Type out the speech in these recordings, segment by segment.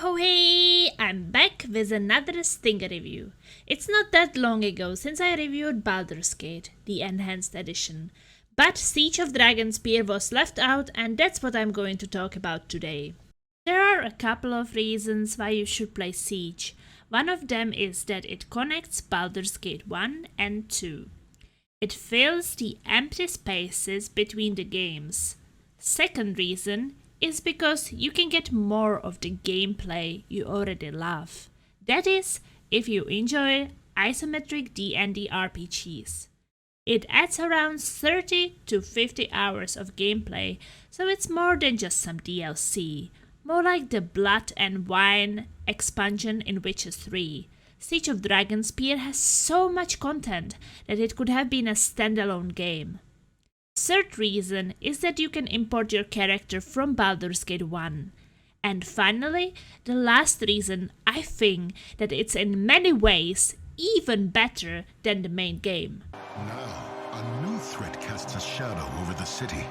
ho hey! I'm back with another Stinger review. It's not that long ago since I reviewed Baldur's Gate, the Enhanced Edition, but Siege of Dragonspear was left out and that's what I'm going to talk about today. There are a couple of reasons why you should play Siege. One of them is that it connects Baldur's Gate 1 and 2. It fills the empty spaces between the games. Second reason is because you can get more of the gameplay you already love. That is, if you enjoy isometric D&D RPGs. It adds around 30 to 50 hours of gameplay, so it's more than just some DLC. More like the Blood and Wine expansion in Witcher 3. Siege of Dragonspear has so much content that it could have been a standalone game. Third reason is that you can import your character from Baldur's Gate 1. And finally, the last reason, I think that it's in many ways even better than the main game. Now, a new threat casts a shadow over the city.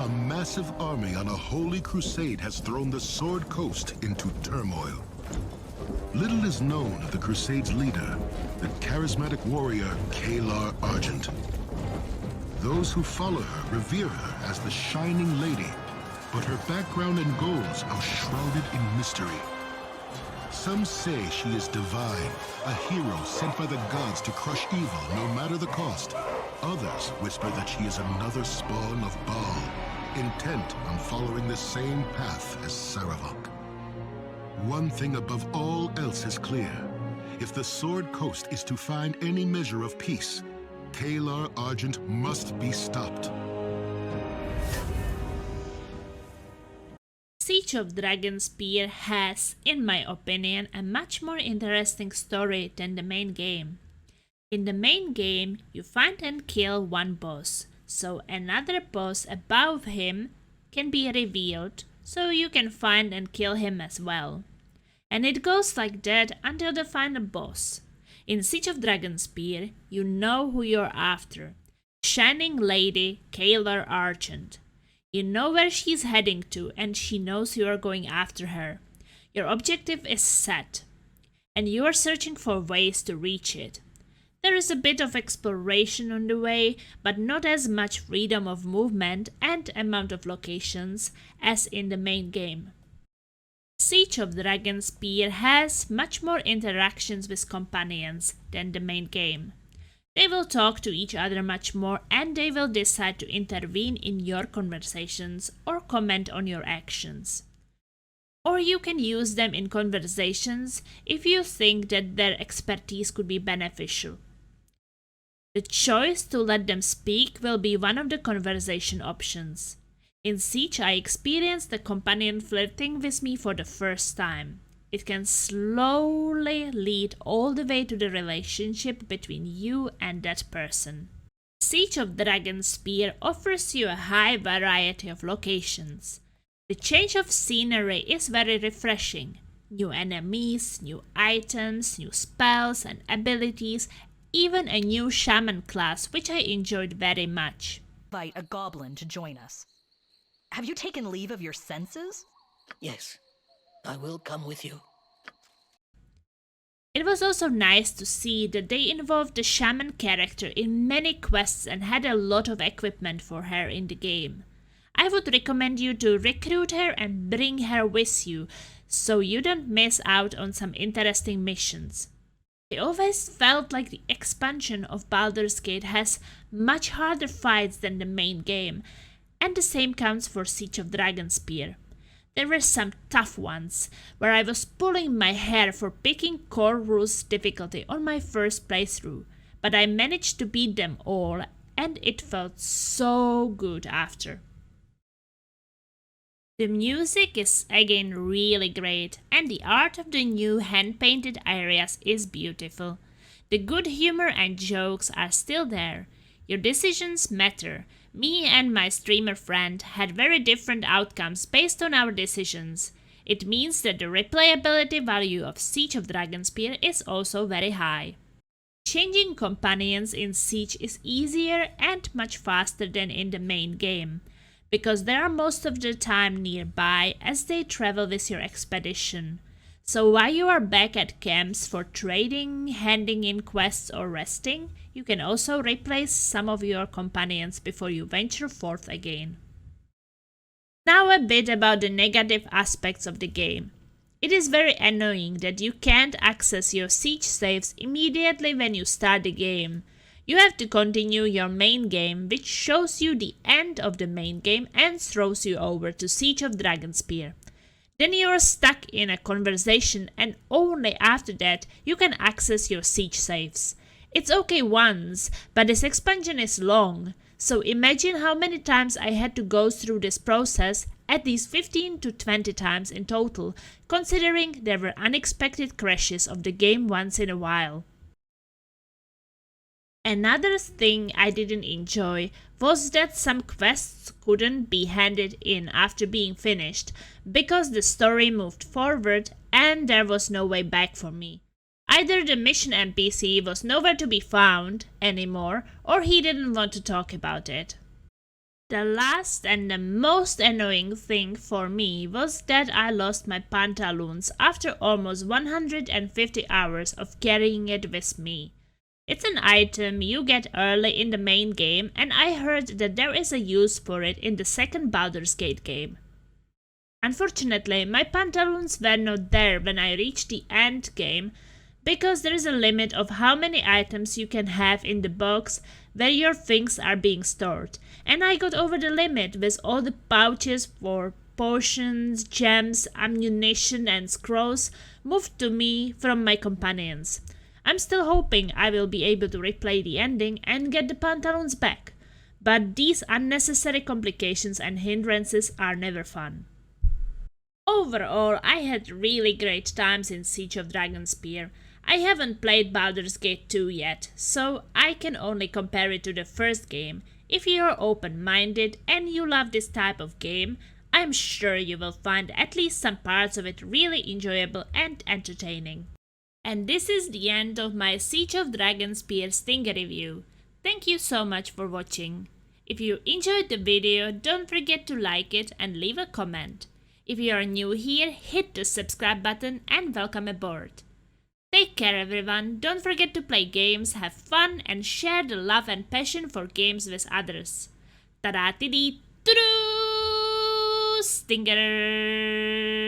A massive army on a holy crusade has thrown the Sword Coast into turmoil. Little is known of the crusade's leader, the charismatic warrior Kalar Argent. Those who follow her revere her as the Shining Lady, but her background and goals are shrouded in mystery. Some say she is divine, a hero sent by the gods to crush evil no matter the cost. Others whisper that she is another spawn of Baal, intent on following the same path as Saravok. One thing above all else is clear. If the Sword Coast is to find any measure of peace, Kalar Argent must be stopped. Siege of Dragonspear has, in my opinion, a much more interesting story than the main game. In the main game, you find and kill one boss, so another boss above him can be revealed, so you can find and kill him as well. And it goes like that until the final boss. In Siege of Dragonspear, you know who you're after. Shining Lady Kalar Argent. You know where she's heading to and she knows you are going after her. Your objective is set, and you are searching for ways to reach it. There is a bit of exploration on the way, but not as much freedom of movement and amount of locations as in the main game. Siege of Dragonspear has much more interactions with companions than the main game. They will talk to each other much more and they will decide to intervene in your conversations or comment on your actions. Or you can use them in conversations if you think that their expertise could be beneficial. The choice to let them speak will be one of the conversation options. In Siege, I experienced the companion flirting with me for the first time. It can slowly lead all the way to the relationship between you and that person. Siege of Dragonspear offers you a high variety of locations. The change of scenery is very refreshing. New enemies, new items, new spells and abilities, even a new shaman class, which I enjoyed very much. Invite a goblin to join us. Have you taken leave of your senses? Yes, I will come with you. It was also nice to see that they involved the shaman character in many quests and had a lot of equipment for her in the game. I would recommend you to recruit her and bring her with you, so you don't miss out on some interesting missions. I always felt like the expansion of Baldur's Gate has much harder fights than the main game, and the same counts for Siege of Dragonspear. There were some tough ones, where I was pulling my hair for picking core rules difficulty on my first playthrough, but I managed to beat them all, and it felt so good after. The music is again really great, and the art of the new hand-painted areas is beautiful. The good humor and jokes are still there. Your decisions matter. Me and my streamer friend had very different outcomes based on our decisions. It means that the replayability value of Siege of Dragonspear is also very high. Changing companions in Siege is easier and much faster than in the main game, because they are most of the time nearby as they travel with your expedition. So while you are back at camps for trading, handing in quests or resting, you can also replace some of your companions before you venture forth again. Now a bit about the negative aspects of the game. It is very annoying that you can't access your siege saves immediately when you start the game. You have to continue your main game, which shows you the end of the main game and throws you over to Siege of Dragonspear. Then you are stuck in a conversation and only after that you can access your siege saves. It's okay once, but this expansion is long, so imagine how many times I had to go through this process, at least 15 to 20 times in total, considering there were unexpected crashes of the game once in a while. Another thing I didn't enjoy was that some quests couldn't be handed in after being finished, because the story moved forward and there was no way back for me. Either the mission NPC was nowhere to be found anymore, or he didn't want to talk about it. The last and the most annoying thing for me was that I lost my pantaloons after almost 150 hours of carrying it with me. It's an item you get early in the main game, and I heard that there is a use for it in the second Baldur's Gate game. Unfortunately, my pantaloons were not there when I reached the end game, because there is a limit of how many items you can have in the box where your things are being stored, and I got over the limit with all the pouches for potions, gems, ammunition and scrolls moved to me from my companions. I'm still hoping I will be able to replay the ending and get the pantaloons back, but these unnecessary complications and hindrances are never fun. Overall, I had really great times in Siege of Dragonspear. I haven't played Baldur's Gate 2 yet, so I can only compare it to the first game. If you're open-minded and you love this type of game, I'm sure you will find at least some parts of it really enjoyable and entertaining. And this is the end of my Siege of Dragonspear Stinger review. Thank you so much for watching. If you enjoyed the video, don't forget to like it and leave a comment. If you are new here, hit the subscribe button and welcome aboard. Take care everyone, don't forget to play games, have fun and share the love and passion for games with others. Ta-da-ti-dee-doo-doo! Stinger!